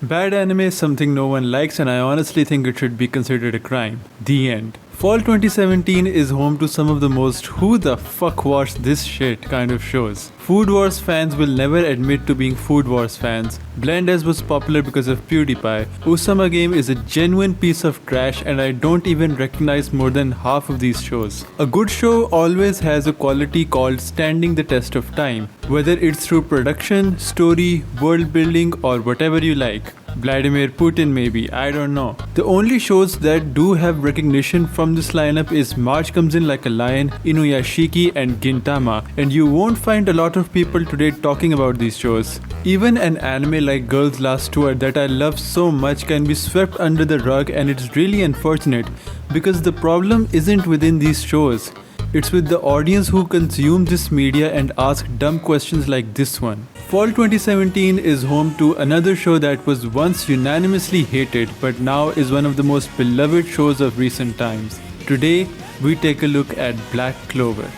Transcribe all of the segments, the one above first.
Bad anime is something no one likes, and I honestly think it should be considered a crime. The end. Fall 2017 is home to some of the most who the fuck watched this shit kind of shows. Food Wars fans will never admit to being Food Wars fans. Blend as was popular because of PewDiePie. Usama Game is a genuine piece of trash, and I don't even recognize more than half of these shows. A good show always has a quality called standing the test of time, whether it's through production, story, world building, or whatever you like. Vladimir Putin maybe, I don't know. The only shows that do have recognition from this lineup is March Comes In Like a Lion, Inuyashiki and Gintama, and you won't find a lot of people today talking about these shows. Even an anime like Girls Last Tour that I love so much can be swept under the rug, and it's really unfortunate because the problem isn't within these shows. It's with the audience who consume this media and ask dumb questions like this one. Fall 2017 is home to another show that was once unanimously hated but now is one of the most beloved shows of recent times. Today, we take a look at Black Clover.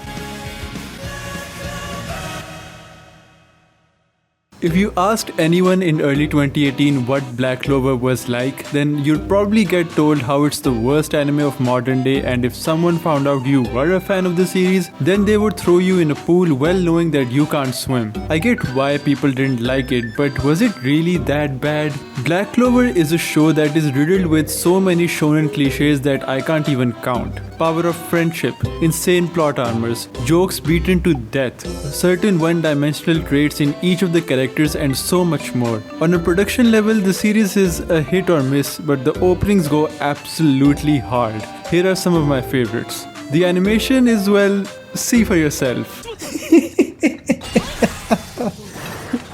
If you asked anyone in early 2018 what Black Clover was like, then you'd probably get told how it's the worst anime of modern day, and if someone found out you were a fan of the series, then they would throw you in a pool well knowing that you can't swim. I get why people didn't like it, but was it really that bad? Black Clover is a show that is riddled with so many shonen cliches that I can't even count. Power of friendship, insane plot armors, jokes beaten to death, certain one-dimensional traits in each of the characters, and so much more. On a production level, the series is a hit or miss, but the openings go absolutely hard. Here are some of my favorites. The animation is, well, see for yourself.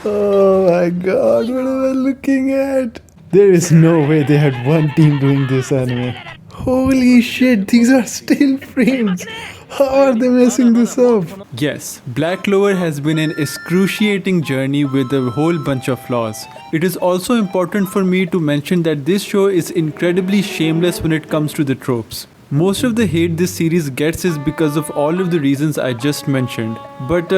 Oh my god, what am I looking at? There is no way they had one team doing this anime. Holy shit, these are still frames. How are they messing this up? Yes, Black Clover has been an excruciating journey with a whole bunch of flaws. It is also important for me to mention that this show is incredibly shameless when it comes to the tropes. Most of the hate this series gets is because of all of the reasons I just mentioned. But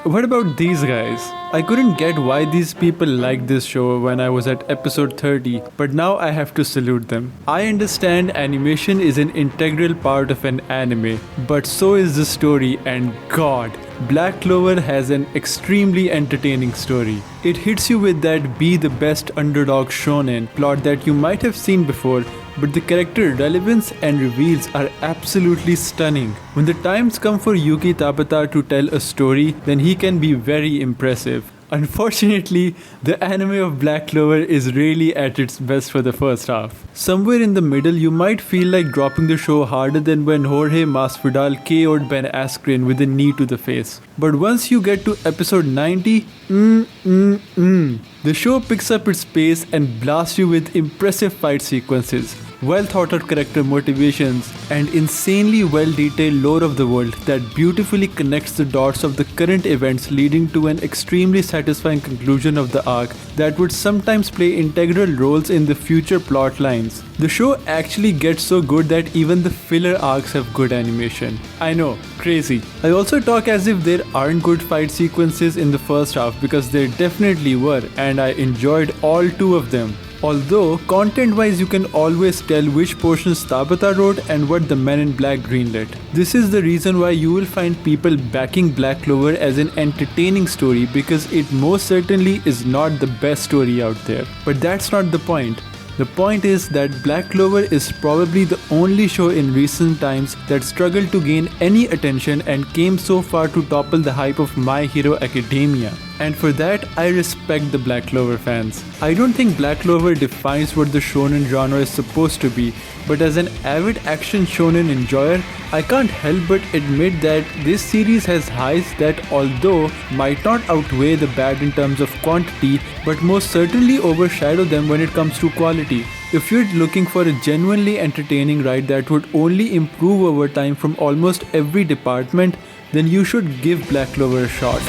what about these guys? I couldn't get why these people liked this show when I was at episode 30, but now I have to salute them. I understand animation is an integral part of an anime, but so is the story, and god, Black Clover has an extremely entertaining story. It hits you with that be the best underdog shonen plot that you might have seen before, but the character relevance and reveals are absolutely stunning. When the times come for Yuki Tabata to tell a story, then he can be very impressive. Unfortunately, the anime of Black Clover is really at its best for the first half. Somewhere in the middle, you might feel like dropping the show harder than when Jorge Masvidal KO'd Ben Askren with a knee to the face. But once you get to episode 90, the show picks up its pace and blasts you with impressive fight sequences, well thought out character motivations, and insanely well detailed lore of the world that beautifully connects the dots of the current events, leading to an extremely satisfying conclusion of the arc that would sometimes play integral roles in the future plot lines. The show actually gets so good that even the filler arcs have good animation. I know, crazy. I also talk as if there aren't good fight sequences in the first half, because there definitely were, and I enjoyed all two of them. Although, content-wise you can always tell which portions Tabata wrote and what the Men in Black greenlit. This is the reason why you will find people backing Black Clover as an entertaining story, because it most certainly is not the best story out there. But that's not the point. The point is that Black Clover is probably the only show in recent times that struggled to gain any attention and came so far to topple the hype of My Hero Academia. And for that, I respect the Black Clover fans. I don't think Black Clover defines what the shonen genre is supposed to be, but as an avid action shonen enjoyer, I can't help but admit that this series has highs that, although might not outweigh the bad in terms of quantity, but most certainly overshadow them when it comes to quality. If you're looking for a genuinely entertaining ride that would only improve over time from almost every department, then you should give Black Clover a shot.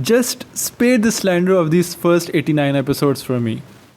Just spare the slander of these first 89 episodes from me.